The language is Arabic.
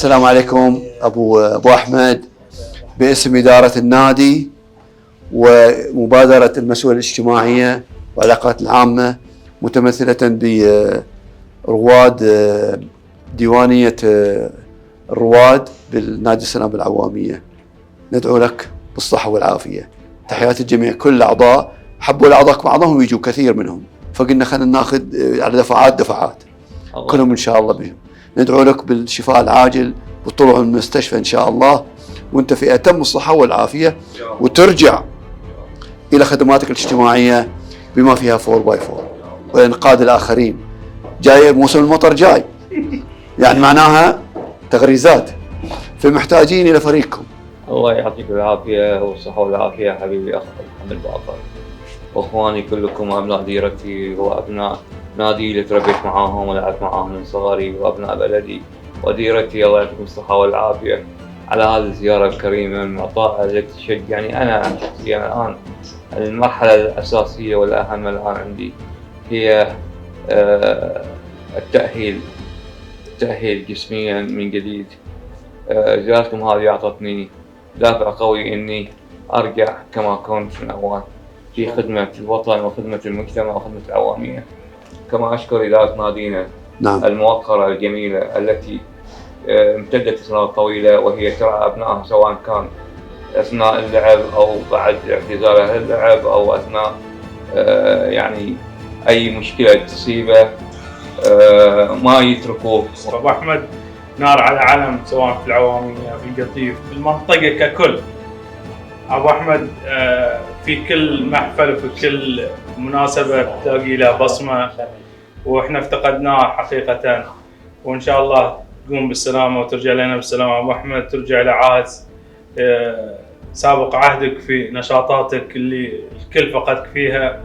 السلام عليكم أبو أحمد، باسم إدارة النادي ومبادرة المسؤولية الاجتماعية والعلاقات العامة متمثلة برواد ديوانية الرواد بالنادي السلام بالعوامية. ندعو لك بالصحة والعافية. تحيات الجميع، كل الأعضاء حبوا الأعضاء بعضهم ويجوا كثير منهم، فقلنا خلينا ناخذ على دفعات كلهم إن شاء الله بهم. ندعو لك بالشفاء العاجل والطلوع من المستشفى إن شاء الله، وأنت في أتم الصحة والعافية، وترجع إلى خدماتك الاجتماعية بما فيها 4x4 وإنقاذ الآخرين. جاي موسم المطر جاي، يعني معناها تغريزات، فمحتاجين إلى فريقكم. الله يعطيك العافية والصحة والعافية حبيبي أخ محمد باقر، وإخواني كلكم أبناء ديرتي وأبناء نادي اللي تربيت معاهم ولعبت معاهم من صغري، وأبناء بلدي وديرتي. الله يعطيكم الصحة والعافية على هذه الزيارة الكريمة المعطاءة التي تشجعني أنا شخصيا. الآن المرحلة الأساسية والأهم الآن عندي هي التأهيل جسميا من جديد. زيارتكم هذه أعطتني دافع قوي إني أرجع كما كنت من أول في خدمة الوطن وخدمة المجتمع وخدمة العوامية. كما أشكر إدارة نادينا الموقرة الجميلة التي امتدت سنوات طويلة، وهي ترعى أبنائها سواء كان أثناء اللعب أو بعد اعتزال اللعب أو أثناء يعني أي مشكلة تصيبه ما يتركوه. أبو أحمد نار على علم، سواء في العوامية في القطيف في المنطقة ككل. أبو أحمد في كل محفل وفي كل مناسبة تلاقي له بصمة، وإحنا افتقدناه حقيقة. وإن شاء الله تقوم بالسلامة وترجع لنا بالسلامة أبو أحمد، ترجع لعهد سابق عهدك في نشاطاتك اللي الكل فقدك فيها.